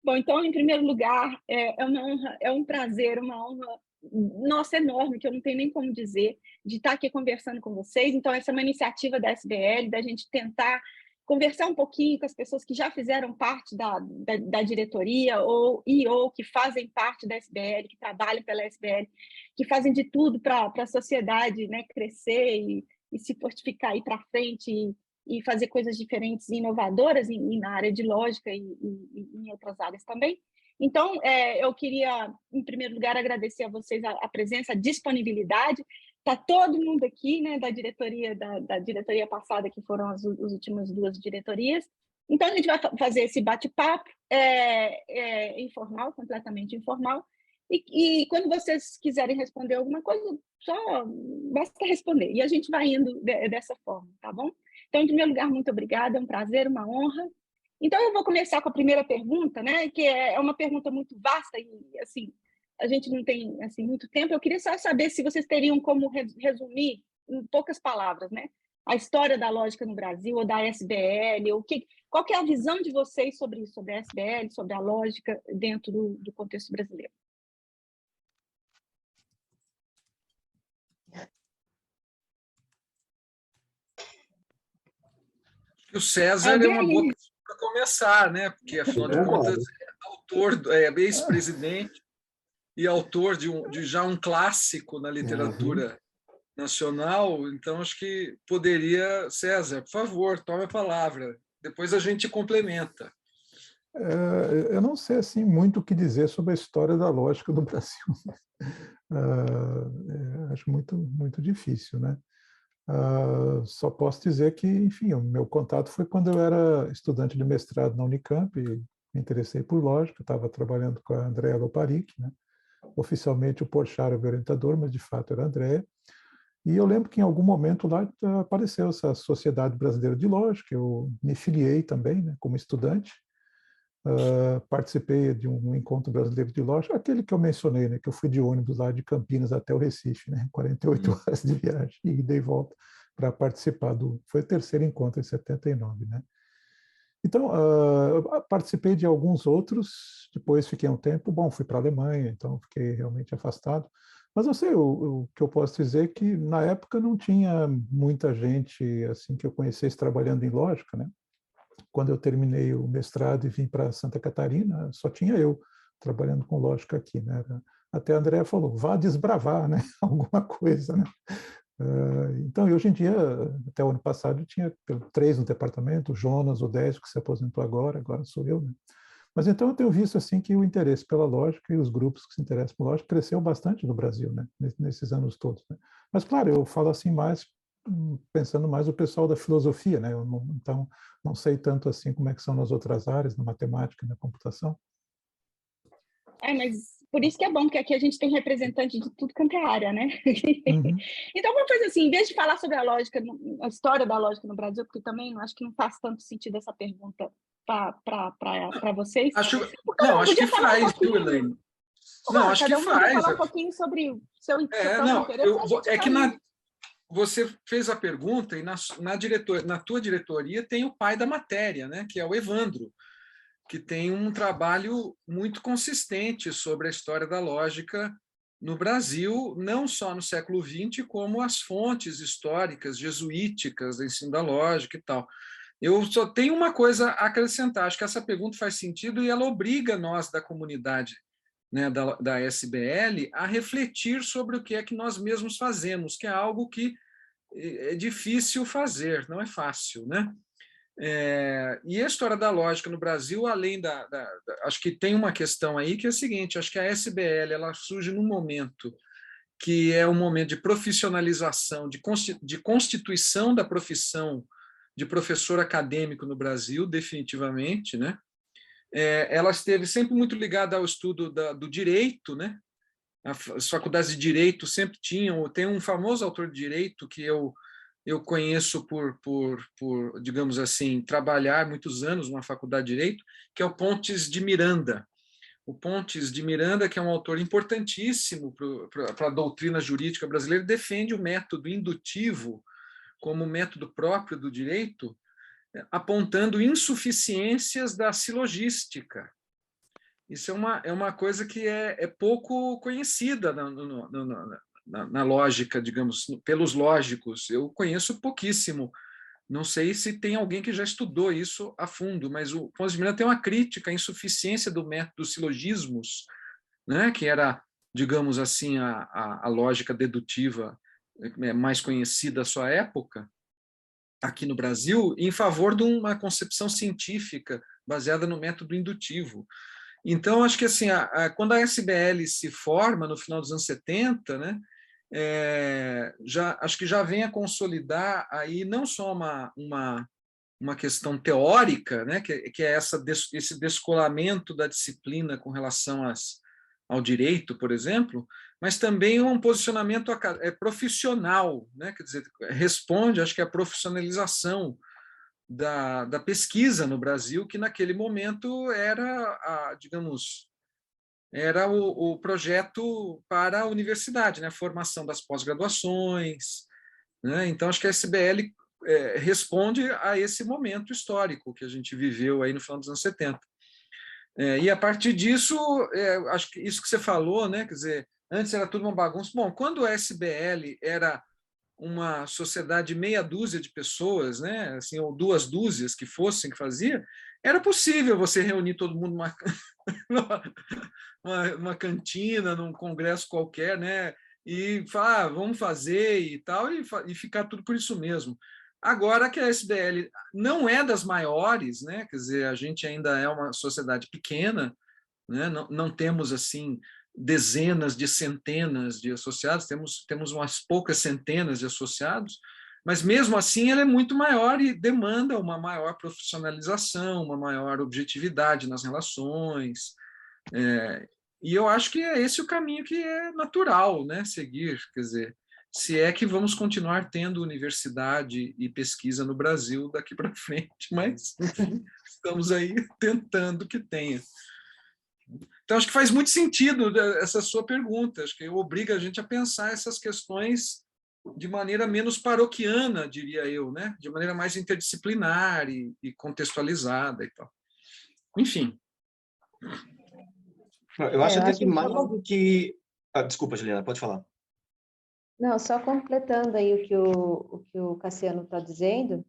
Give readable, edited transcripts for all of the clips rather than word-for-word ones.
Bom, então, em primeiro lugar, é uma honra, é um prazer, uma honra, nossa, enorme, que eu não tenho nem como dizer, de estar aqui conversando com vocês. Então, essa é uma iniciativa da SBL, da gente tentar conversar um pouquinho com as pessoas que já fizeram parte da diretoria ou que fazem parte da SBL, que trabalham pela SBL, que fazem de tudo para a sociedade, né, crescer e se fortificar, ir para frente e fazer coisas diferentes e inovadoras na área de lógica e em outras áreas também. Então, eu queria, em primeiro lugar, agradecer a vocês a presença, a disponibilidade. Está todo mundo aqui, né, da diretoria passada, que foram as últimas duas diretorias. Então, a gente vai fazer esse bate-papo informal, completamente informal. E quando vocês quiserem responder alguma coisa, só basta responder. E a gente vai indo dessa forma, tá bom? Então, em primeiro lugar, muito obrigada, é um prazer, uma honra. Então, eu vou começar com a primeira pergunta, né, que é uma pergunta muito vasta e, assim, a gente não tem assim, muito tempo. Eu queria só saber se vocês teriam como resumir, em poucas palavras, né, a história da lógica no Brasil, ou da SBL, qual que é a visão de vocês sobre isso, sobre a SBL, sobre a lógica dentro do contexto brasileiro. O César é uma boa pessoa para começar, né? Porque, afinal de contas, é autor, ex-presidente e autor de já um clássico na literatura nacional. Então, acho que poderia... César, por favor, tome a palavra. Depois a gente complementa. Eu não sei assim, muito o que dizer sobre a história da lógica do Brasil. Acho muito difícil, né? Só posso dizer que, enfim, o meu contato foi quando eu era estudante de mestrado na Unicamp e me interessei por lógica. Estava trabalhando com a Andrea Loparic, né? Oficialmente o Porchat era o orientador, mas de fato era a Andrea. E eu lembro que em algum momento lá apareceu essa Sociedade Brasileira de Lógica. Eu me filiei também, né, como estudante. Participei de um encontro brasileiro de lógica, aquele que eu mencionei, né, que eu fui de ônibus lá de Campinas até o Recife, né, 48 horas de viagem, e dei volta para participar foi o terceiro encontro em 79, né. Então, participei de alguns outros, depois fiquei um tempo, bom, fui para a Alemanha, então fiquei realmente afastado. Mas eu sei, o que eu posso dizer é que na época não tinha muita gente assim que eu conhecesse trabalhando em lógica, né. Quando eu terminei o mestrado e vim para Santa Catarina, só tinha eu trabalhando com lógica aqui, né? Até a Andrea falou, vá desbravar, né? Alguma coisa, né? Então, hoje em dia, até o ano passado, tinha 3 no departamento, o Jonas, o Décio, que se aposentou agora sou eu, né? Mas então eu tenho visto assim que o interesse pela lógica e os grupos que se interessam por lógica cresceu bastante no Brasil, né? Nesses anos todos, né? Mas, claro, eu falo assim mais pensando mais o pessoal da filosofia, né? Então, não sei tanto assim como é que são nas outras áreas, na matemática, na computação. Mas por isso que é bom, porque aqui a gente tem representante de tudo quanto é área, né? Uhum. Então, vamos fazer assim, em vez de falar sobre a lógica, a história da lógica no Brasil, porque também acho que não faz tanto sentido essa pergunta para vocês. Acho que faz, viu, Elaine? Não, acho que Podia faz. falar um pouquinho sobre o seu Não, interesse. é que você fez a pergunta e na tua diretoria tem o pai da matéria, né, que é o Evandro, que tem um trabalho muito consistente sobre a história da lógica no Brasil, não só no século XX, como as fontes históricas jesuíticas do ensino da lógica e tal. Eu só tenho uma coisa a acrescentar, acho que essa pergunta faz sentido e ela obriga nós da comunidade, né, da SBL a refletir sobre o que é que nós mesmos fazemos, que é algo que é difícil fazer, não é fácil, né? E a história da lógica no Brasil, além acho que tem uma questão aí que é a seguinte, acho que a SBL ela surge num momento que é um momento de profissionalização, de constituição da profissão de professor acadêmico no Brasil, definitivamente, né? Ela esteve sempre muito ligada ao estudo do direito, né? As faculdades de direito sempre tem um famoso autor de direito que eu conheço por, digamos assim, trabalhar muitos anos numa faculdade de direito, que é o Pontes de Miranda. O Pontes de Miranda, que é um autor importantíssimo para a doutrina jurídica brasileira, defende o método indutivo como método próprio do direito, apontando insuficiências da silogística. Isso é uma coisa que é pouco conhecida na lógica, digamos, pelos lógicos. Eu conheço pouquíssimo. Não sei se tem alguém que já estudou isso a fundo, mas o Pons de Miranda tem uma crítica à insuficiência do método dos silogismos, né, que era, digamos assim, a lógica dedutiva mais conhecida à sua época, aqui no Brasil, em favor de uma concepção científica baseada no método indutivo. Então, acho que assim, quando a SBL se forma no final dos anos 70, né, acho que já vem a consolidar aí não só uma questão teórica, né, que é esse descolamento da disciplina com relação ao direito, por exemplo, mas também um posicionamento profissional, né, quer dizer, responde, acho que à profissionalização da pesquisa no Brasil, que naquele momento era, digamos, era o projeto para a universidade, né, a formação das pós-graduações, né? Então, acho que a SBL responde a esse momento histórico que a gente viveu aí no final dos anos 70. E a partir disso, acho que isso que você falou, né? Quer dizer, antes era tudo uma bagunça. Bom, quando a SBL era uma sociedade de meia dúzia de pessoas, né? Assim, ou duas dúzias que fossem que fazia, era possível você reunir todo mundo numa cantina, num congresso qualquer, né? E falar, vamos fazer e tal, e ficar tudo por isso mesmo. Agora que a SBL não é das maiores, né? Quer dizer, a gente ainda é uma sociedade pequena, né? Não temos assim dezenas de centenas de associados, temos umas poucas centenas de associados, mas mesmo assim ela é muito maior e demanda uma maior profissionalização, uma maior objetividade nas relações. E eu acho que é esse o caminho que é natural, né, seguir, quer dizer, se é que vamos continuar tendo universidade e pesquisa no Brasil daqui para frente, mas enfim, estamos aí tentando que tenha. Então, acho que faz muito sentido essa sua pergunta, acho que obriga a gente a pensar essas questões de maneira menos paroquiana, diria eu, né? De maneira mais interdisciplinar e contextualizada e tal. Enfim. Eu acho até que mais do que... desculpa, Juliana, pode falar. Não, só completando aí o que o Cassiano está dizendo,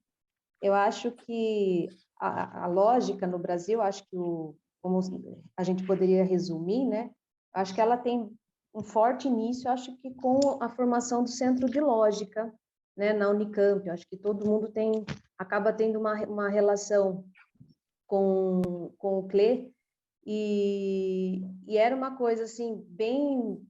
eu acho que a lógica no Brasil, acho que como a gente poderia resumir, né? Acho que ela tem um forte início, acho que com a formação do Centro de Lógica, né, na Unicamp. Eu acho que todo mundo acaba tendo uma relação com o CLE, e era uma coisa assim bem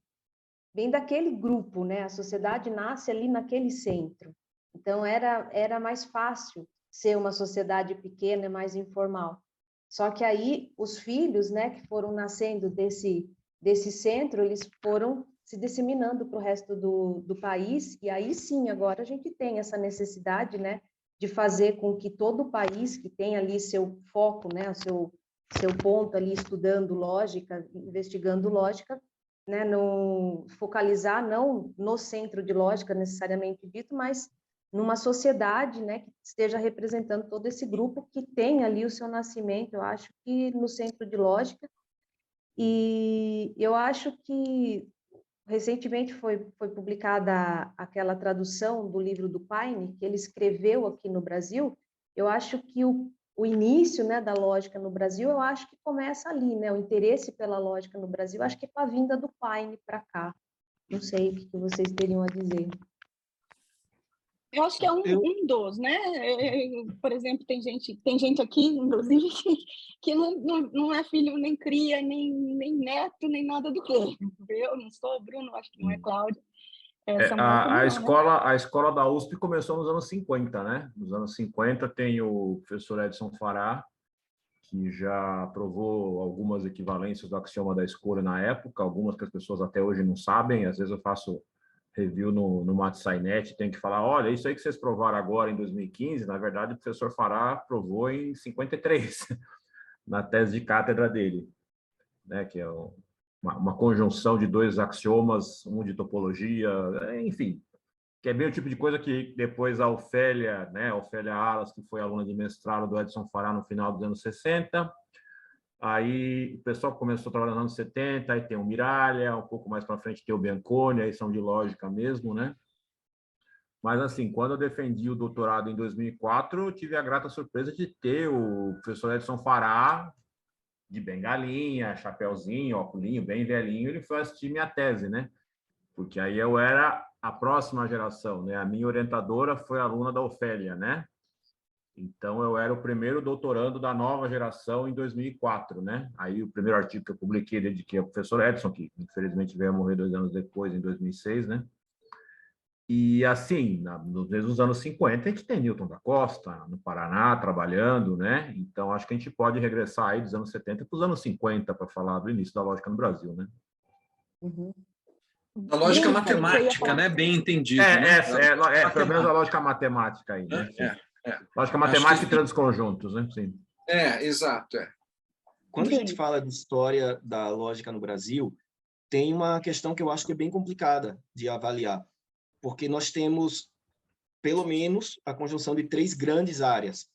daquele grupo, né? A sociedade nasce ali naquele centro. Então era mais fácil ser uma sociedade pequena e mais informal. Só que aí os filhos, né, que foram nascendo desse centro, eles foram se disseminando para o resto do país, e aí sim, agora a gente tem essa necessidade, né, de fazer com que todo o país que tem ali seu foco, né, o seu ponto ali estudando lógica, investigando lógica, né, focalizar não no centro de lógica necessariamente dito, mas numa sociedade, né, que esteja representando todo esse grupo que tem ali o seu nascimento, eu acho que no centro de lógica. E eu acho que recentemente foi publicada aquela tradução do livro do Paine, que ele escreveu aqui no Brasil. Eu acho que o início, né, da lógica no Brasil, eu acho que começa ali, né, o interesse pela lógica no Brasil, acho que é com a vinda do Paine para cá. Não sei o que vocês teriam a dizer. Eu acho que é um dos, né? Por exemplo, tem gente aqui, inclusive, que não é filho, nem cria, nem neto, nem nada do que. Eu não sou, Bruno, acho que não é Cláudia. A escola da USP começou nos anos 50, né? Nos anos 50 tem o professor Edson Fará, que já provou algumas equivalências do axioma da escolha na época, algumas que as pessoas até hoje não sabem. Às vezes eu faço review no Matsainet, tem que falar, olha, isso aí que vocês provaram agora em 2015, na verdade o professor Fará provou em 53, na tese de cátedra dele, né, que é uma conjunção de dois axiomas, um de topologia, enfim, que é bem o tipo de coisa que depois a Ofélia, né, Ofélia Alas, que foi aluna de mestrado do Edson Fará no final dos anos 60, Aí o pessoal começou a trabalhar nos anos 70, aí tem o Miralha, um pouco mais para frente tem o Bianconi, aí são de lógica mesmo, né? Mas, assim, quando eu defendi o doutorado em 2004, eu tive a grata surpresa de ter o professor Edson Fará, de bengalinha, chapeuzinho, óculinho, bem velhinho, ele foi assistir minha tese, né? Porque aí eu era a próxima geração, né? A minha orientadora foi aluna da Ofélia, né? Então, eu era o primeiro doutorando da nova geração em 2004, né? Aí, o primeiro artigo que eu publiquei dediquei ao professor Edson, que infelizmente veio a morrer 2 anos depois, em 2006, né? E, assim, nos anos 50, a gente tem Newton da Costa, no Paraná, trabalhando, né? Então, acho que a gente pode regressar aí dos anos 70 para os anos 50 para falar do início da lógica no Brasil, né? Uhum. A lógica Bruno, você ia matemática, falar? né? Bem entendido, né? Pelo menos a lógica matemática aí, né? Lógica Acho matemática e que transconjuntos, né? Sim. exato. Quando a gente fala de história da lógica no Brasil, tem uma questão que eu acho que é bem complicada de avaliar, porque nós temos, pelo menos, a conjunção de 3 grandes áreas,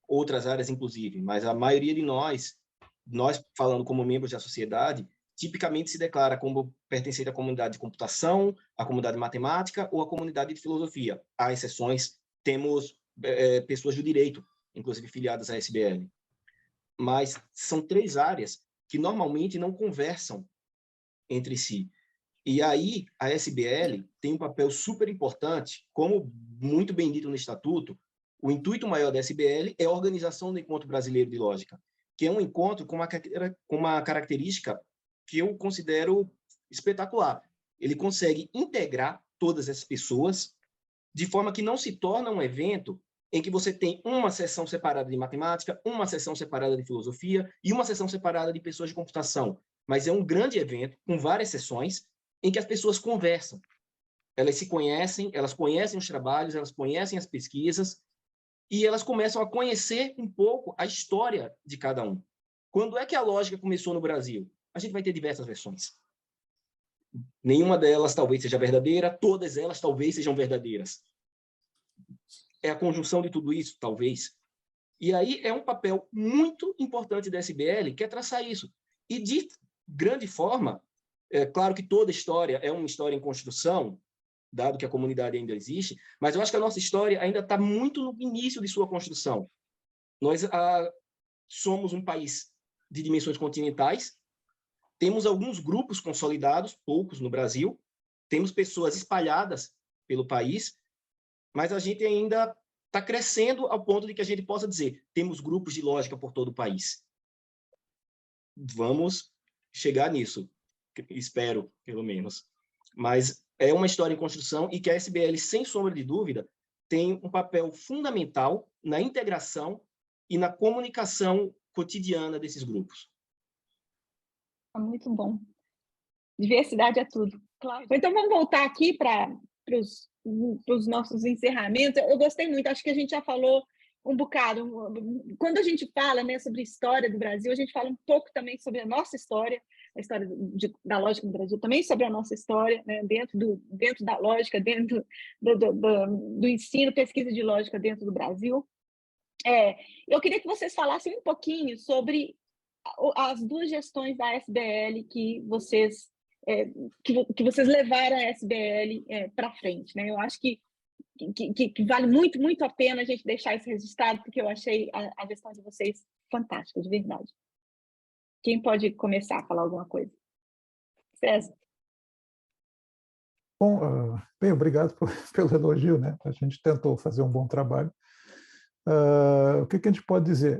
outras áreas inclusive, mas a maioria de nós falando como membros da sociedade, tipicamente se declara como pertencente à comunidade de computação, à comunidade de matemática ou à comunidade de filosofia. Há exceções, temos pessoas do direito, inclusive filiadas à SBL. Mas são 3 áreas que normalmente não conversam entre si. E aí a SBL tem um papel super importante, como muito bem dito no Estatuto, o intuito maior da SBL é a organização do Encontro Brasileiro de Lógica, que é um encontro com uma característica que eu considero espetacular. Ele consegue integrar todas essas pessoas de forma que não se torna um evento em que você tem uma sessão separada de matemática, uma sessão separada de filosofia e uma sessão separada de pessoas de computação. Mas é um grande evento com várias sessões em que as pessoas conversam. Elas se conhecem, elas conhecem os trabalhos, elas conhecem as pesquisas e elas começam a conhecer um pouco a história de cada um. Quando é que a lógica começou no Brasil? A gente vai ter diversas versões. Nenhuma delas talvez seja verdadeira, todas elas talvez sejam verdadeiras. É a conjunção de tudo isso, talvez. E aí é um papel muito importante da SBL, que é traçar isso. E de grande forma, é claro que toda história é uma história em construção, dado que a comunidade ainda existe, mas eu acho que a nossa história ainda está muito no início de sua construção. Nós somos um país de dimensões continentais, temos alguns grupos consolidados, poucos no Brasil, temos pessoas espalhadas pelo país, mas a gente ainda está crescendo ao ponto de que a gente possa dizer, temos grupos de lógica por todo o país. Vamos chegar nisso, espero, pelo menos. Mas é uma história em construção e que a SBL, sem sombra de dúvida, tem um papel fundamental na integração e na comunicação cotidiana desses grupos. Muito bom. Diversidade é tudo. Claro. Então, vamos voltar aqui para os nossos encerramentos. Eu gostei muito, acho que a gente já falou um bocado. Quando a gente fala, né, sobre a história do Brasil, a gente fala um pouco também sobre a nossa história, a história da lógica do Brasil, também sobre a nossa história, né, dentro da lógica, dentro do ensino, pesquisa de lógica dentro do Brasil. Eu queria que vocês falassem um pouquinho sobre as 2 gestões da SBL que vocês levaram a SBL para frente, né? Eu acho que vale muito, muito a pena a gente deixar isso registrado, porque eu achei a gestão de vocês fantástica, de verdade. Quem pode começar a falar alguma coisa? César. Bom, bem, obrigado pelo elogio, né? A gente tentou fazer um bom trabalho. O que a gente pode dizer?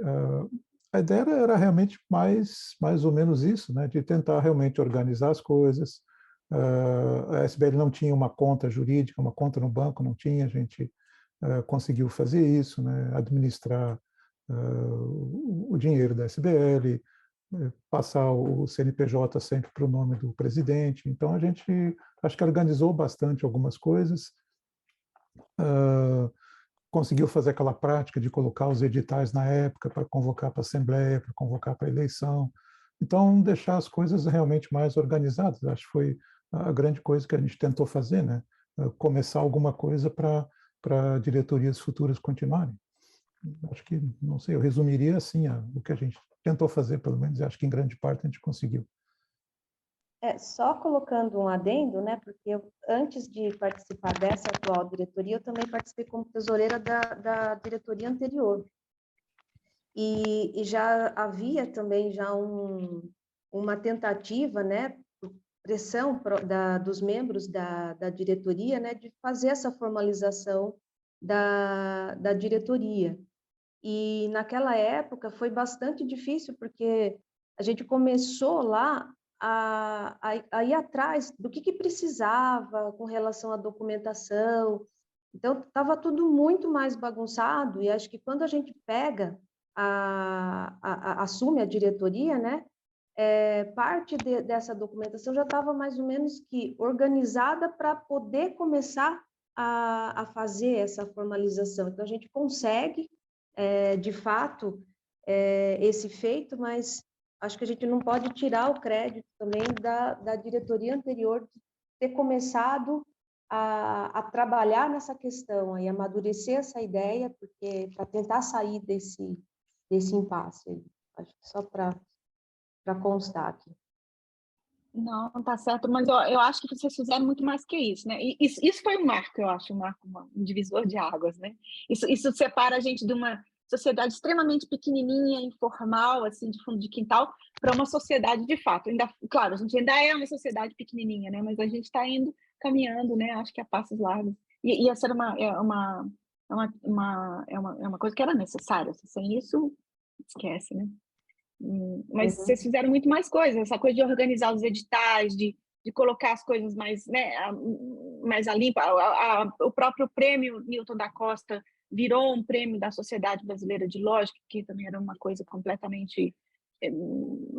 A ideia era realmente mais ou menos isso, né? De tentar realmente organizar as coisas. A SBL não tinha uma conta jurídica, uma conta no banco, não tinha, a gente conseguiu fazer isso, né? Administrar o dinheiro da SBL, passar o CNPJ sempre para o nome do presidente. Então, a gente acho que organizou bastante algumas coisas, conseguiu fazer aquela prática de colocar os editais na época para convocar para a Assembleia, para convocar para a eleição. Então, deixar as coisas realmente mais organizadas. Acho que foi a grande coisa que a gente tentou fazer, né? Começar alguma coisa para diretorias futuras continuarem. Acho que, não sei, eu resumiria assim o que a gente tentou fazer, pelo menos, e acho que em grande parte a gente conseguiu. Só colocando um adendo, né, porque antes de participar dessa atual diretoria, eu também participei como tesoureira da diretoria anterior. E já havia também já uma tentativa, né, pressão dos membros da diretoria, né, de fazer essa formalização da diretoria. E naquela época foi bastante difícil, porque a gente começou lá a ir atrás do que precisava com relação à documentação. Então, estava tudo muito mais bagunçado, e acho que quando a gente pega, assume a diretoria, né, parte dessa documentação já estava mais ou menos que organizada para poder começar a fazer essa formalização. Então, a gente consegue, de fato, esse feito, mas acho que a gente não pode tirar o crédito também da diretoria anterior de ter começado a trabalhar nessa questão e amadurecer essa ideia, porque para tentar sair desse impasse. Acho que só para constar aqui. Não, tá certo, mas eu acho que vocês fizeram muito mais que isso, né? E isso foi um marco, eu acho, um divisor de águas, né? Isso separa a gente de uma sociedade extremamente pequenininha, informal, assim, de fundo de quintal, para uma sociedade de fato. Ainda, claro, a gente ainda é uma sociedade pequenininha, né? Mas a gente está indo caminhando, né? Acho que a passos largos. E essa era uma coisa que era necessária. Sem isso, esquece, né? Mas vocês fizeram muito mais coisas, essa coisa de organizar os editais, de colocar as coisas mais, né, mais a limpa. O próprio prêmio Newton da Costa virou um prêmio da Sociedade Brasileira de Lógica, que também era uma coisa completamente,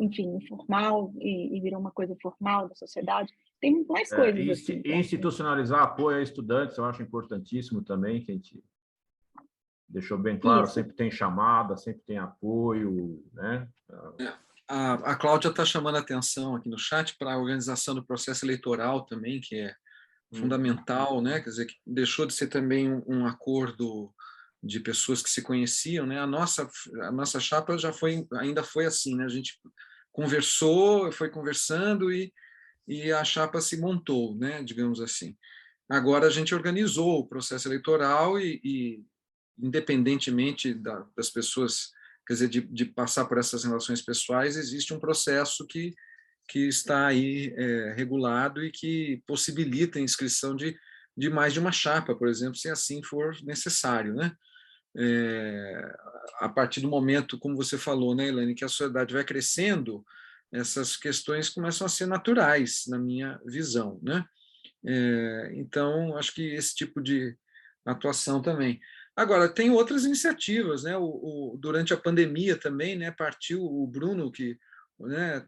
enfim, informal, e virou uma coisa formal da sociedade. Tem muito mais coisas assim. Institucionalizar apoio a estudantes, eu acho importantíssimo também, que a gente deixou bem claro, Isso. sempre tem chamada, sempre tem apoio, né? A Cláudia está chamando a atenção aqui no chat para a organização do processo eleitoral também, que é fundamental, né? Quer dizer, que deixou de ser também um acordo de pessoas que se conheciam, né? A nossa chapa ainda foi assim, né? A gente conversou, foi conversando e a chapa se montou, né? Digamos assim. Agora a gente organizou o processo eleitoral e independentemente das pessoas, quer dizer, de passar por essas relações pessoais, existe um processo que está aí regulado e que possibilita a inscrição de mais de uma chapa, por exemplo, se assim for necessário, né? A partir do momento, como você falou, né, Elaine, que a sociedade vai crescendo, essas questões começam a ser naturais, na minha visão, né? Então, acho que esse tipo de atuação também. Agora, tem outras iniciativas, né? Durante a pandemia também, né, partiu o Bruno, que, né,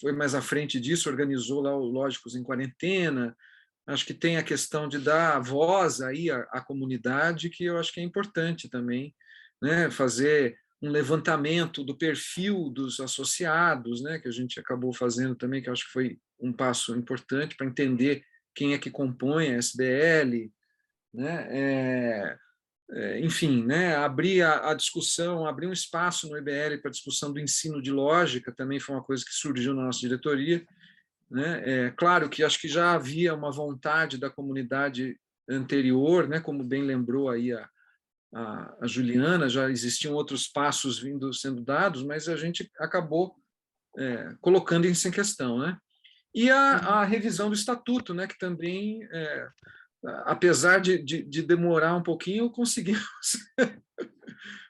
foi mais à frente disso, organizou lá o Lógicos em Quarentena. Acho que tem a questão de dar voz aí à comunidade, que eu acho que é importante também, né? Fazer um levantamento do perfil dos associados, né, que a gente acabou fazendo também, que eu acho que foi um passo importante para entender quem é que compõe a SBL, né? Enfim, né, abrir a discussão, abrir um espaço no IBL para a discussão do ensino de lógica, também foi uma coisa que surgiu na nossa diretoria, né? Claro que acho que já havia uma vontade da comunidade anterior, né, como bem lembrou aí a Juliana, já existiam outros passos sendo dados, mas a gente acabou colocando isso em questão, né? E a revisão do estatuto, né, que também apesar de demorar um pouquinho,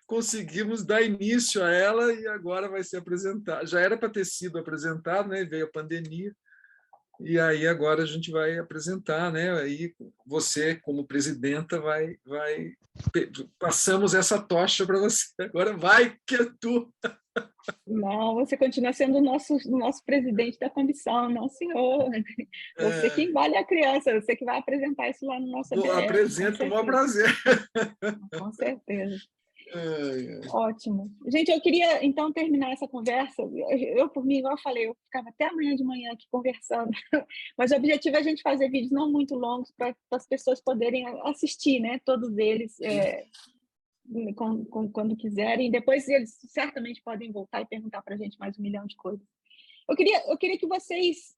conseguimos dar início a ela e agora vai ser apresentada. Já era para ter sido apresentado, né? Veio a pandemia, e aí agora a gente vai apresentar, né? Aí você, como presidenta, passamos essa tocha para você. Agora vai que é tu. Não, você continua sendo o nosso presidente da comissão, não, senhor. Você que embale a criança, você que vai apresentar isso lá no nosso EBL. Apresento com o maior prazer. Com certeza. Ótimo. Gente, eu queria, então, terminar essa conversa. Eu, por mim, igual eu falei, eu ficava até amanhã de manhã aqui conversando, mas o objetivo é a gente fazer vídeos não muito longos para as pessoas poderem assistir, né? Todos eles quando quiserem. Depois eles certamente podem voltar e perguntar para a gente mais 1 milhão de coisas. Eu queria que vocês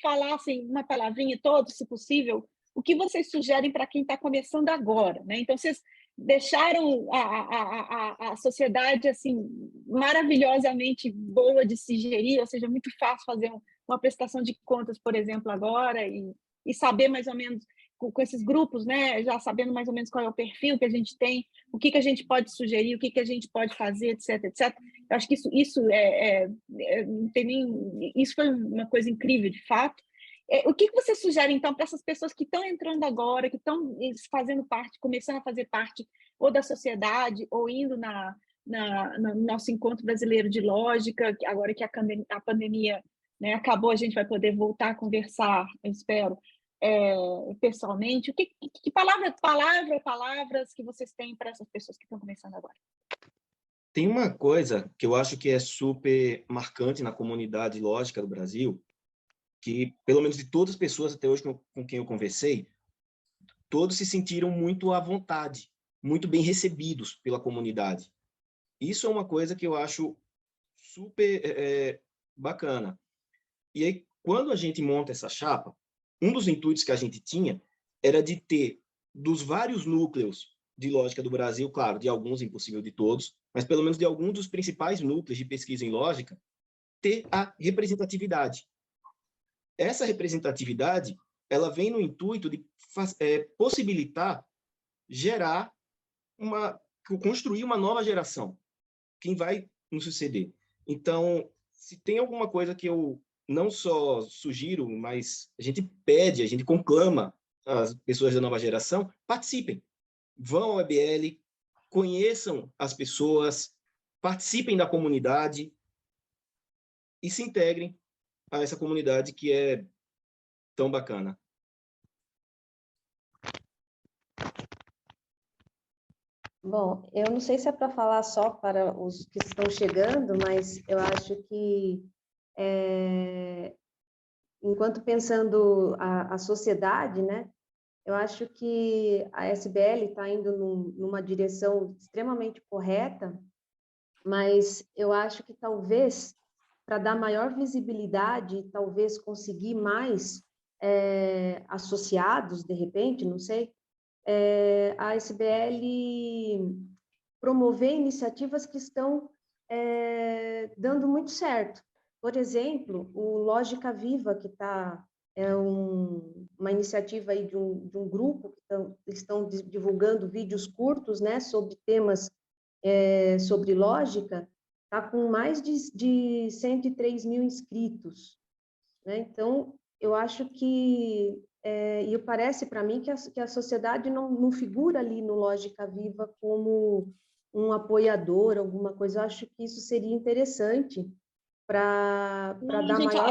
falassem uma palavrinha todos, se possível, o que vocês sugerem para quem está começando agora, né? Então, vocês deixaram a sociedade assim maravilhosamente boa de se gerir, ou seja, muito fácil fazer uma prestação de contas, por exemplo, agora, e saber mais ou menos com esses grupos, né? Já sabendo mais ou menos qual é o perfil que a gente tem, o que a gente pode sugerir, o que a gente pode fazer, etc, etc. Eu acho que isso não tem nem, isso foi uma coisa incrível, de fato. O que você sugere, então, para essas pessoas que estão entrando agora, que estão fazendo parte, começando a fazer parte ou da sociedade, ou indo no nosso encontro brasileiro de lógica, agora que a pandemia, né, acabou, a gente vai poder voltar a conversar, eu espero, pessoalmente. Que palavras que vocês têm para essas pessoas que estão começando agora? Tem uma coisa que eu acho que é super marcante na comunidade lógica do Brasil, que, pelo menos de todas as pessoas até hoje com quem eu conversei, todos se sentiram muito à vontade, muito bem recebidos pela comunidade. Isso é uma coisa que eu acho super bacana. E aí, quando a gente monta essa chapa, um dos intuitos que a gente tinha era de ter, dos vários núcleos de lógica do Brasil, claro, de alguns, impossível de todos, mas pelo menos de alguns dos principais núcleos de pesquisa em lógica, ter a representatividade. Essa representatividade, ela vem no intuito de possibilitar construir uma nova geração, quem vai nos suceder. Então, se tem alguma coisa que eu não só sugiro, mas a gente pede, a gente conclama as pessoas da nova geração, participem. Vão ao EBL, conheçam as pessoas, participem da comunidade e se integrem a essa comunidade que é tão bacana. Bom, eu não sei se é para falar só para os que estão chegando, mas eu acho que, enquanto pensando a sociedade, né, eu acho que a SBL está indo numa direção extremamente correta, mas eu acho que talvez, para dar maior visibilidade, talvez conseguir mais associados, de repente, não sei, a SBL promover iniciativas que estão dando muito certo. Por exemplo, o Lógica Viva, que uma iniciativa aí de um grupo que estão divulgando vídeos curtos, né, sobre temas sobre lógica, está com mais de 103 mil inscritos, né? Então, eu acho que, e parece para mim que a sociedade não figura ali no Lógica Viva como um apoiador, alguma coisa. Eu acho que isso seria interessante para dar maior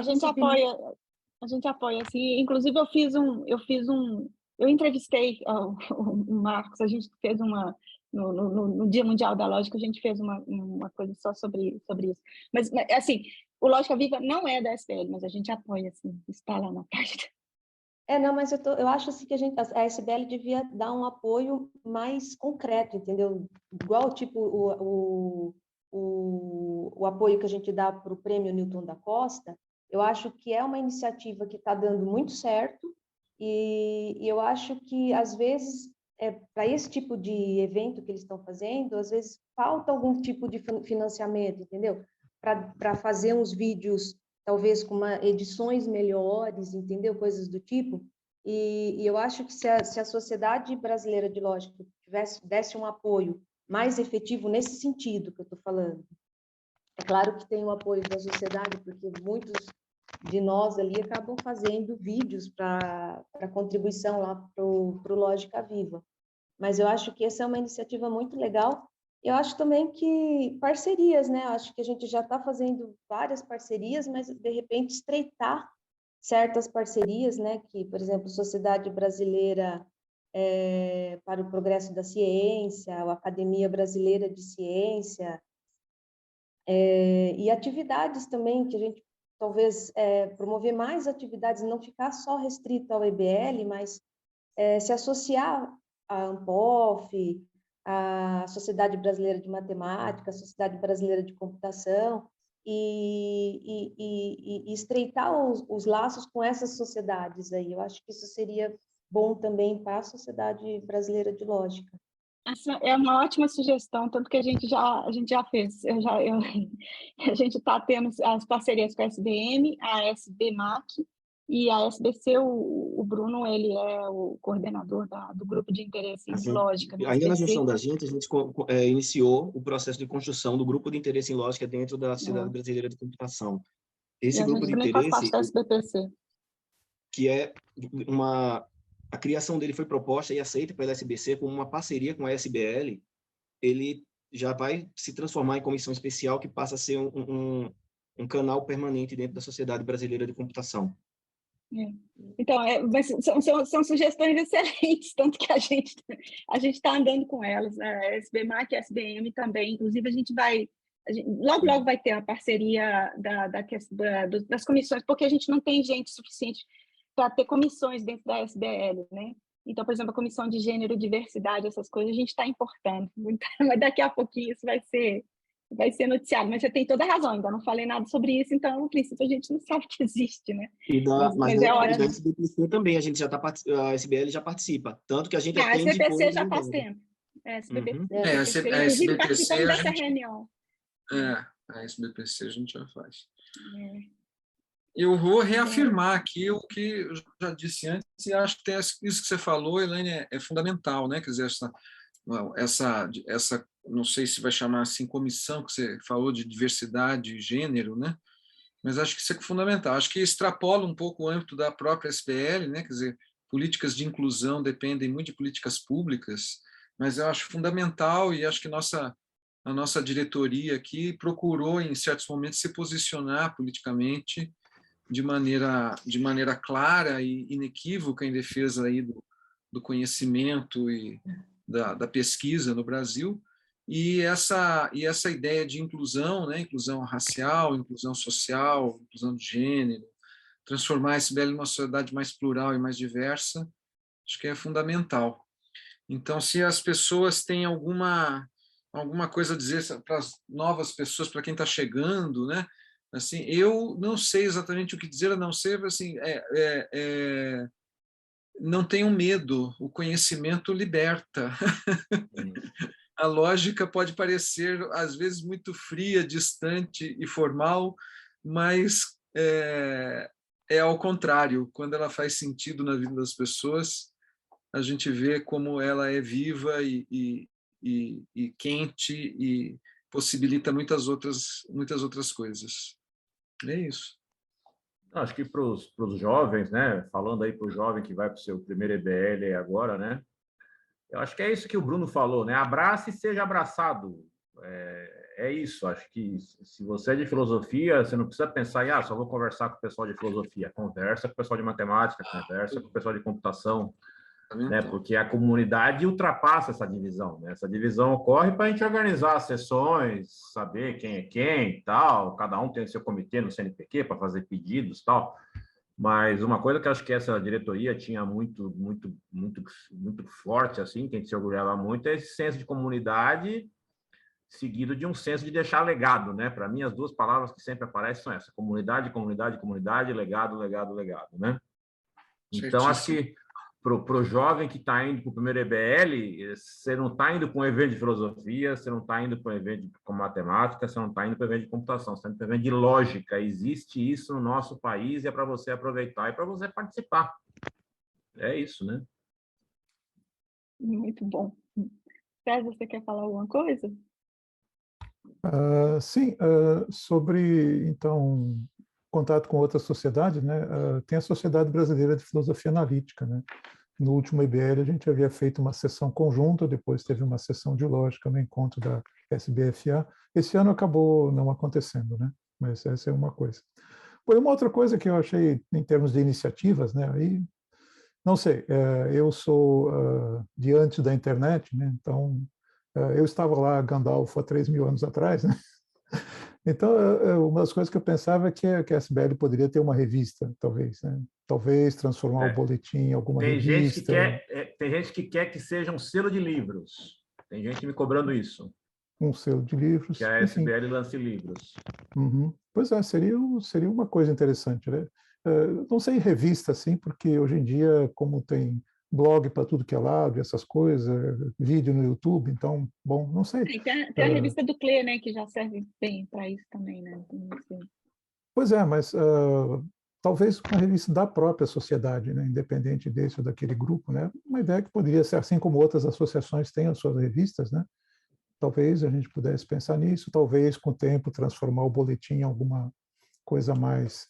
a gente apoia, assim. Inclusive, eu entrevistei o Marcos, a gente fez no Dia Mundial da Lógica, a gente fez uma coisa só sobre isso. Mas, assim, o Lógica Viva não é da SBL, mas a gente apoia, assim, está lá na página. Não, mas eu acho assim que a SBL devia dar um apoio mais concreto, entendeu? Igual, tipo, o apoio que a gente dá para o Prêmio Newton da Costa. Eu acho que é uma iniciativa que está dando muito certo e eu acho que, às vezes, para esse tipo de evento que eles estão fazendo, às vezes falta algum tipo de financiamento, entendeu? Para fazer uns vídeos talvez com edições melhores, entendeu? Coisas do tipo. E eu acho que se a Sociedade Brasileira de Lógica desse um apoio mais efetivo nesse sentido que eu estou falando. É claro que tem o apoio da sociedade, porque muitos de nós ali acabam fazendo vídeos para contribuição lá para o Lógica Viva. Mas eu acho que essa é uma iniciativa muito legal. Eu acho também que parcerias, né? Eu acho que a gente já está fazendo várias parcerias, mas de repente estreitar certas parcerias, né? Que, por exemplo, Sociedade Brasileira para o Progresso da Ciência, a Academia Brasileira de Ciência, e atividades também que a gente talvez promover mais atividades, não ficar só restrito ao EBL, mas se associar à ANPOF, a Sociedade Brasileira de Matemática, a Sociedade Brasileira de Computação, e estreitar os laços com essas sociedades aí. Eu acho que isso seria bom também para a Sociedade Brasileira de Lógica. Essa é uma ótima sugestão, tanto que a gente já fez. A gente está tendo as parcerias com a SBM, a SBMAC e a SBC. O Bruno, ele é o coordenador do grupo de interesse em lógica. Ainda na gestão da gente, a gente iniciou o processo de construção do grupo de interesse em lógica dentro da Sociedade Brasileira de Computação. Esse grupo de interesse, faz parte da SBPC. Que é a criação dele foi proposta e aceita pela SBC como uma parceria com a SBL, ele já vai se transformar em comissão especial que passa a ser um canal permanente dentro da Sociedade Brasileira de Computação. Então, são sugestões excelentes, tanto que a gente está andando com elas, a SBMAC e a SBM também. Inclusive, logo vai ter a parceria das comissões, porque a gente não tem gente suficiente para ter comissões dentro da SBL, né? Então, por exemplo, a comissão de gênero, diversidade, essas coisas, a gente está importando. Mas daqui a pouquinho isso vai ser noticiado. Mas você tem toda a razão, ainda não falei nada sobre isso, então, no princípio, a gente não sabe que existe, né? Mas é hora da SBPC também, a SBL já participa. Tanto que a gente atende... A SBPC já faz tempo. A SBPC participando dessa reunião. A SBPC a gente já faz. Eu vou reafirmar aqui o que eu já disse antes, e acho que isso que você falou, Elaine, é fundamental, né? Quer dizer, essa, não sei se vai chamar assim, comissão que você falou de diversidade e gênero, né? Mas acho que isso é fundamental. Acho que extrapola um pouco o âmbito da própria SBL, né? Quer dizer, políticas de inclusão dependem muito de políticas públicas, mas eu acho fundamental, e acho que a nossa diretoria aqui procurou, em certos momentos, se posicionar politicamente de maneira clara e inequívoca em defesa aí do conhecimento e da pesquisa no Brasil, e essa ideia de inclusão, né, inclusão racial, inclusão social, inclusão de gênero, transformar a SBL numa sociedade mais plural e mais diversa, acho que é fundamental. Então, se as pessoas têm alguma coisa a dizer para as novas pessoas, para quem está chegando, né? Assim, eu não sei exatamente o que dizer, a não ser assim, não tenham medo, o conhecimento liberta. A lógica pode parecer, às vezes, muito fria, distante e formal, mas é ao contrário. Quando ela faz sentido na vida das pessoas, a gente vê como ela é viva e quente e possibilita muitas outras coisas. É isso. Acho que para os jovens, né? Falando aí para o jovem que vai para o seu primeiro EBL agora, né? Eu acho que é isso que o Bruno falou, né? Abrace e seja abraçado. É isso. Acho que se você é de filosofia, você não precisa pensar em só vou conversar com o pessoal de filosofia. Conversa com o pessoal de matemática, conversa com o pessoal de computação, né? Porque a comunidade ultrapassa essa divisão, né? Essa divisão ocorre para a gente organizar as sessões, saber quem é quem e tal, cada um tem seu comitê no CNPq para fazer pedidos e tal, mas uma coisa que eu acho que essa diretoria tinha muito forte, assim, que a gente se orgulhava muito, é esse senso de comunidade seguido de um senso de deixar legado, né? Para mim, as duas palavras que sempre aparecem são essas: comunidade, legado, né? Então, acho que para o jovem que está indo para o primeiro EBL, você não está indo para um evento de filosofia, você não está indo para um evento com matemática, você não está indo para um evento de computação, você está indo para um evento de lógica. Existe isso no nosso país e é para você aproveitar e para você participar. É isso, né? Muito bom. César, você quer falar alguma coisa? Sim, sobre, então, contato com outras sociedades, né? Tem a Sociedade Brasileira de Filosofia Analítica, né? No último IBL a gente havia feito uma sessão conjunta, depois teve uma sessão de lógica no encontro da SBFA. Esse ano acabou não acontecendo, né? Mas essa é uma coisa. Foi uma outra coisa que eu achei em termos de iniciativas, né? Aí, não sei, eu sou diante da internet, né? Então eu estava lá, Gandalf, há 3.000 anos atrás, né? Então, uma das coisas que eu pensava é que a SBL poderia ter uma revista, talvez, né? Talvez transformar o boletim em alguma revista. Tem gente que quer que seja um selo de livros. Tem gente me cobrando isso. Um selo de livros. Que a enfim. SBL lance livros. Uhum. Pois é, seria uma coisa interessante, né? Não sei revista, assim, porque hoje em dia, como tem blog para tudo que é lado, essas coisas, vídeo no YouTube, então, bom, não sei. Tem a revista do CLE, né, que já serve bem para isso também, né? Pois é, mas talvez uma revista da própria sociedade, né, independente desse ou daquele grupo, né? Uma ideia que poderia ser, assim como outras associações têm as suas revistas, né? Talvez a gente pudesse pensar nisso, talvez com o tempo transformar o boletim em alguma coisa mais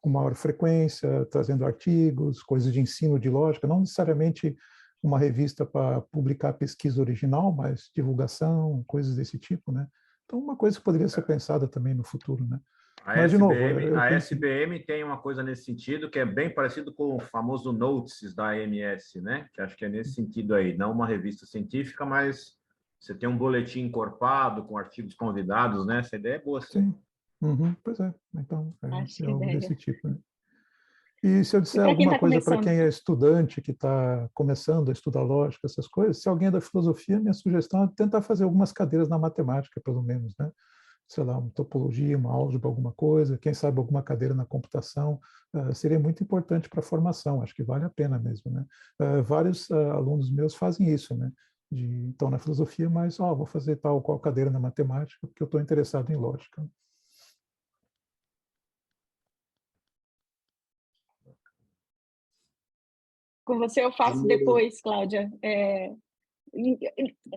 com maior frequência, trazendo artigos, coisas de ensino de lógica, não necessariamente uma revista para publicar pesquisa original, mas divulgação, coisas desse tipo, né? Então, uma coisa que poderia ser pensada também no futuro, né? Mas, de novo, a SBM tem uma coisa nesse sentido que é bem parecido com o famoso Notes da AMS, né? Que acho que é nesse sentido aí, não uma revista científica, mas você tem um boletim encorpado com artigos convidados, né? Essa ideia é boa, sim. Sim. Uhum, pois é. Então, é algo desse tipo, né? E se eu disser quem alguma tá coisa para começando? quem é estudante, que está começando a estudar lógica, essas coisas, se alguém é da filosofia, minha sugestão é tentar fazer algumas cadeiras na matemática, pelo menos, né? Sei lá, uma topologia, uma álgebra, alguma coisa, quem sabe alguma cadeira na computação, seria muito importante para a formação, acho que vale a pena mesmo, né? Vários alunos meus fazem isso, né? Estão na filosofia, mas vou fazer tal qual cadeira na matemática, porque eu estou interessado em lógica. Com você eu faço depois, Cláudia.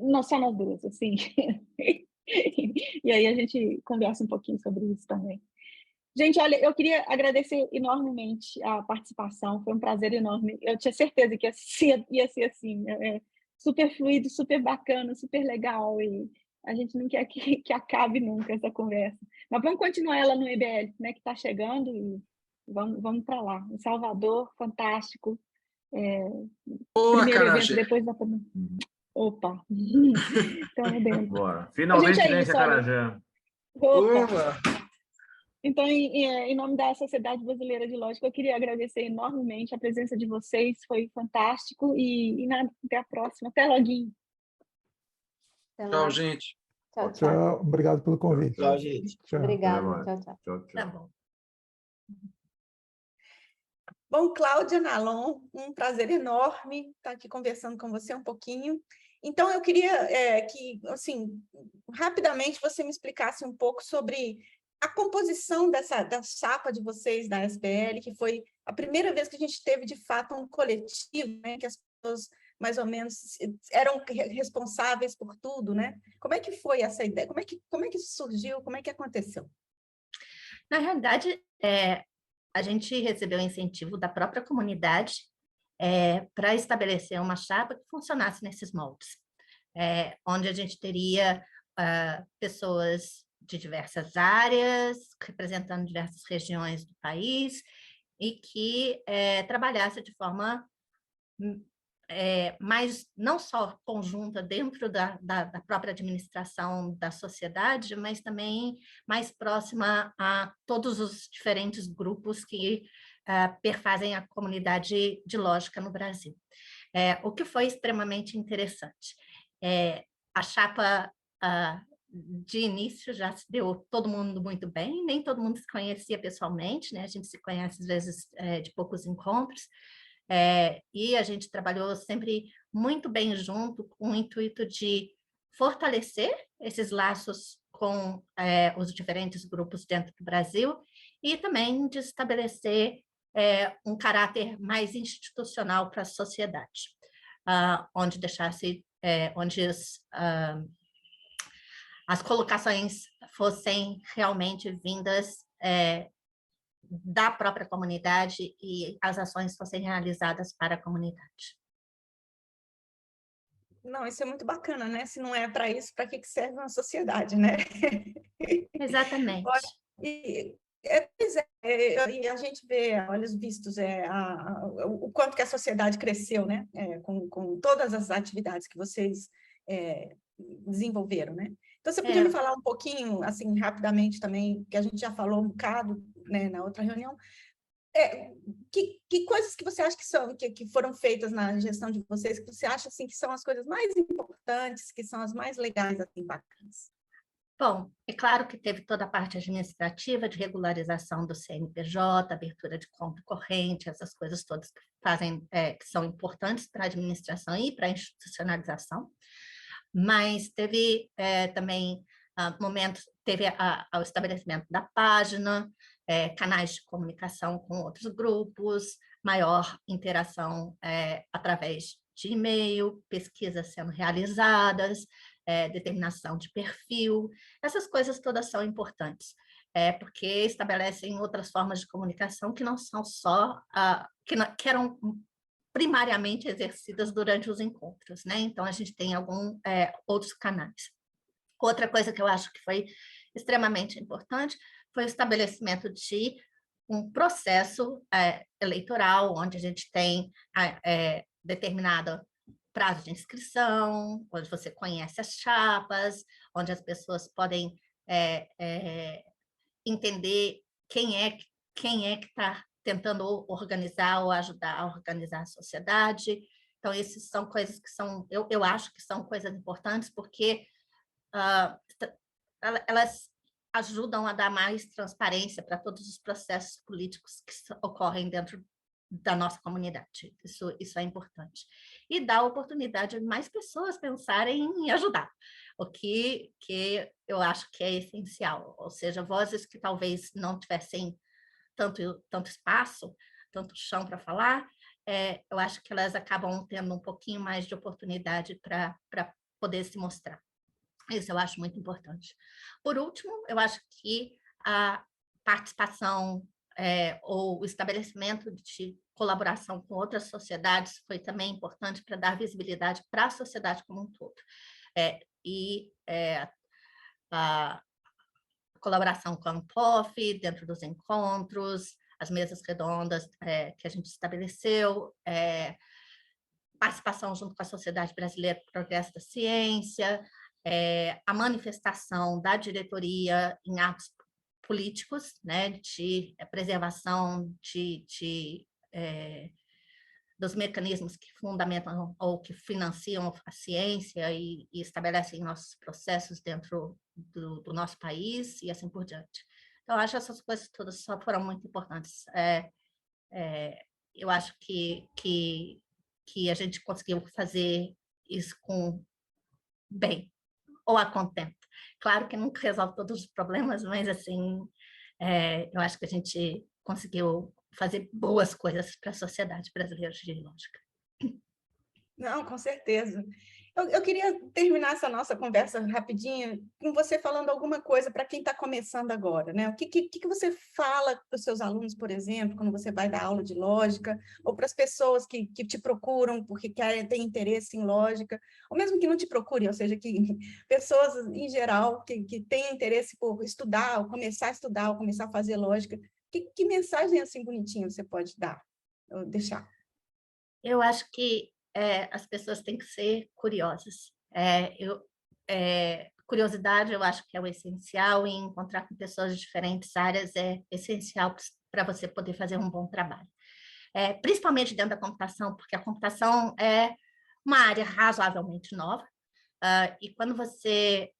Não só nós duas, assim. E aí a gente conversa um pouquinho sobre isso também. Gente, olha, eu queria agradecer enormemente a participação, foi um prazer enorme. Eu tinha certeza que ia ser assim, super fluido, super bacana, super legal, e a gente não quer que acabe nunca essa conversa. Mas vamos continuar ela no IBL, né, que está chegando, e vamos para lá. Em Salvador, fantástico. Boa, Primeiro Carajé. evento depois da pandemia. Opa! Estamos dentro. Bora. Finalmente Gente, vence a Carajé. Opa! Então, em nome da Sociedade Brasileira de Lógica, eu queria agradecer enormemente a presença de vocês, foi fantástico, e nada, até a próxima, até loguinho. Tchau, gente. Tchau, tchau. Tchau, obrigado pelo convite. Tchau, gente. Tchau. Obrigada, tchau, tchau. Tchau, tchau. Tá bom. Bom, Cláudia Nalon, um prazer enorme estar aqui conversando com você um pouquinho. Então, eu queria que, assim, rapidamente você me explicasse um pouco sobre a composição da chapa de vocês da SBL, que foi a primeira vez que a gente teve, de fato, um coletivo, né, que as pessoas mais ou menos eram responsáveis por tudo, né? Como é que foi essa ideia? Como é que isso surgiu? Como é que aconteceu? Na realidade, a gente recebeu incentivo da própria comunidade para estabelecer uma chapa que funcionasse nesses moldes, onde a gente teria pessoas de diversas áreas, representando diversas regiões do país, e que trabalhasse de forma mais não só conjunta dentro da própria administração da sociedade, mas também mais próxima a todos os diferentes grupos que perfazem a comunidade de lógica no Brasil. O que foi extremamente interessante. A chapa, de início, já se deu todo mundo muito bem, nem todo mundo se conhecia pessoalmente, né? A gente se conhece, às vezes, de poucos encontros, e a gente trabalhou sempre muito bem junto, com o intuito de fortalecer esses laços com os diferentes grupos dentro do Brasil, e também de estabelecer um caráter mais institucional para a sociedade, onde as colocações fossem realmente vindas da própria comunidade e as ações fossem realizadas para a comunidade. Não, isso é muito bacana, né? Se não é para isso, para que serve uma sociedade, né? Exatamente. E a gente vê, olhos vistos, o quanto que a sociedade cresceu, né? Com todas as atividades que vocês desenvolveram, né? Então, você podia me falar um pouquinho, assim, rapidamente também, que a gente já falou um bocado, né, na outra reunião, que coisas que você acha que foram feitas na gestão de vocês, que você acha, assim, que são as coisas mais importantes importantes, que são as mais legais, assim, bacanas? Bom, é claro que teve toda a parte administrativa de regularização do CNPJ, abertura de conta corrente, essas coisas todas que fazem, que são importantes para a administração e para a institucionalização, mas teve também momentos, teve o estabelecimento da página, canais de comunicação com outros grupos, maior interação através de e-mail, pesquisas sendo realizadas, determinação de perfil, essas coisas todas são importantes, porque estabelecem outras formas de comunicação que não são só, que eram primariamente exercidas durante os encontros, né? Então, a gente tem outros canais. Outra coisa que eu acho que foi extremamente importante foi o estabelecimento de um processo eleitoral, onde a gente tem determinado prazo de inscrição, onde você conhece as chapas, onde as pessoas podem entender quem é que está tentando organizar ou ajudar a organizar a sociedade. Então, essas são coisas que são, eu acho que são coisas importantes, porque elas ajudam a dar mais transparência para todos os processos políticos que ocorrem dentro da nossa comunidade. Isso é importante. E dá oportunidade de mais pessoas pensarem em ajudar, o que eu acho que é essencial. Ou seja, vozes que talvez não tivessem tanto espaço, tanto chão para falar, eu acho que elas acabam tendo um pouquinho mais de oportunidade para poder se mostrar. Isso eu acho muito importante. Por último, eu acho que a participação ou o estabelecimento de colaboração com outras sociedades foi também importante para dar visibilidade para a sociedade como um todo. A colaboração com a ANPOF dentro dos encontros, as mesas redondas que a gente estabeleceu, participação junto com a Sociedade Brasileira para o Progresso da Ciência, a manifestação da diretoria em atos políticos, né, de preservação dos mecanismos que fundamentam ou que financiam a ciência e estabelecem nossos processos dentro do nosso país e assim por diante. Então, eu acho que essas coisas todas só foram muito importantes. Eu acho que a gente conseguiu fazer isso bem, ou a contento. Claro que nunca resolve todos os problemas, mas assim, eu acho que a gente conseguiu fazer boas coisas para a sociedade brasileira de lógica. Não, com certeza. Eu queria terminar essa nossa conversa rapidinho com você falando alguma coisa para quem está começando agora, né? O que você fala para os seus alunos, por exemplo, quando você vai dar aula de lógica, ou para as pessoas que te procuram porque têm interesse em lógica, ou mesmo que não te procurem, ou seja, que pessoas em geral que têm interesse por estudar, ou começar a estudar, ou começar a fazer lógica, que mensagem assim bonitinha você pode dar, ou deixar? Eu acho que as pessoas têm que ser curiosas. Curiosidade, eu acho que é o essencial, e encontrar com pessoas de diferentes áreas é essencial para você poder fazer um bom trabalho. Principalmente dentro da computação, porque a computação é uma área razoavelmente nova, e quando você...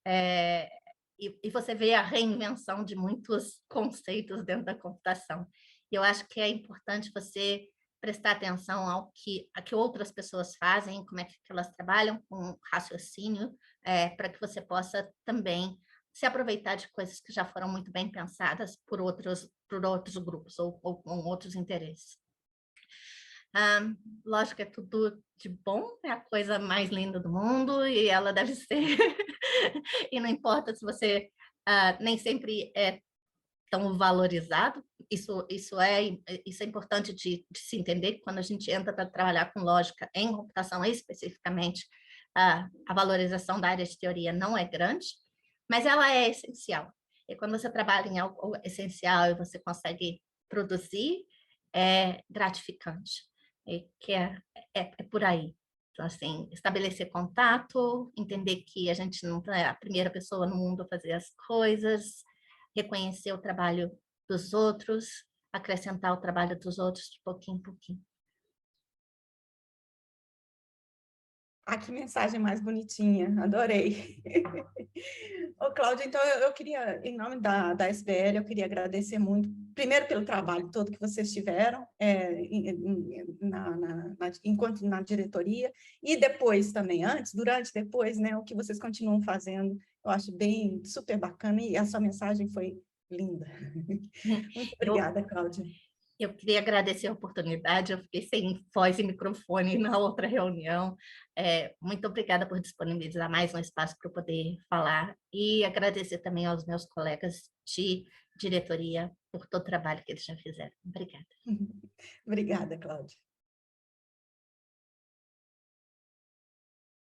E você vê a reinvenção de muitos conceitos dentro da computação. E eu acho que é importante você prestar atenção ao que outras pessoas fazem, como é que elas trabalham com raciocínio, para que você possa também se aproveitar de coisas que já foram muito bem pensadas por outros grupos ou com outros interesses. Lógica é tudo de bom, é a coisa mais linda do mundo e ela deve ser. E não importa se você nem sempre é tão valorizado. Isso é importante de se entender, que quando a gente entra para trabalhar com lógica em computação especificamente, a valorização da área de teoria não é grande, mas ela é essencial. E quando você trabalha em algo essencial e você consegue produzir, é gratificante. E que é por aí. Então, assim, estabelecer contato, entender que a gente não é a primeira pessoa no mundo a fazer as coisas, reconhecer o trabalho dos outros, acrescentar o trabalho dos outros de pouquinho em pouquinho. Ah, que mensagem mais bonitinha, adorei. Ô, Cláudia, então eu queria, em nome da SBL, eu queria agradecer muito, primeiro pelo trabalho todo que vocês tiveram, enquanto na diretoria, e depois também, antes, durante, depois, né, o que vocês continuam fazendo, eu acho bem, super bacana, e a sua mensagem foi linda. Muito obrigada, Cláudia. Eu queria agradecer a oportunidade, eu fiquei sem voz e microfone na outra reunião. Muito obrigada por disponibilizar mais um espaço para eu poder falar e agradecer também aos meus colegas de diretoria por todo o trabalho que eles já fizeram. Obrigada. Obrigada, Cláudia.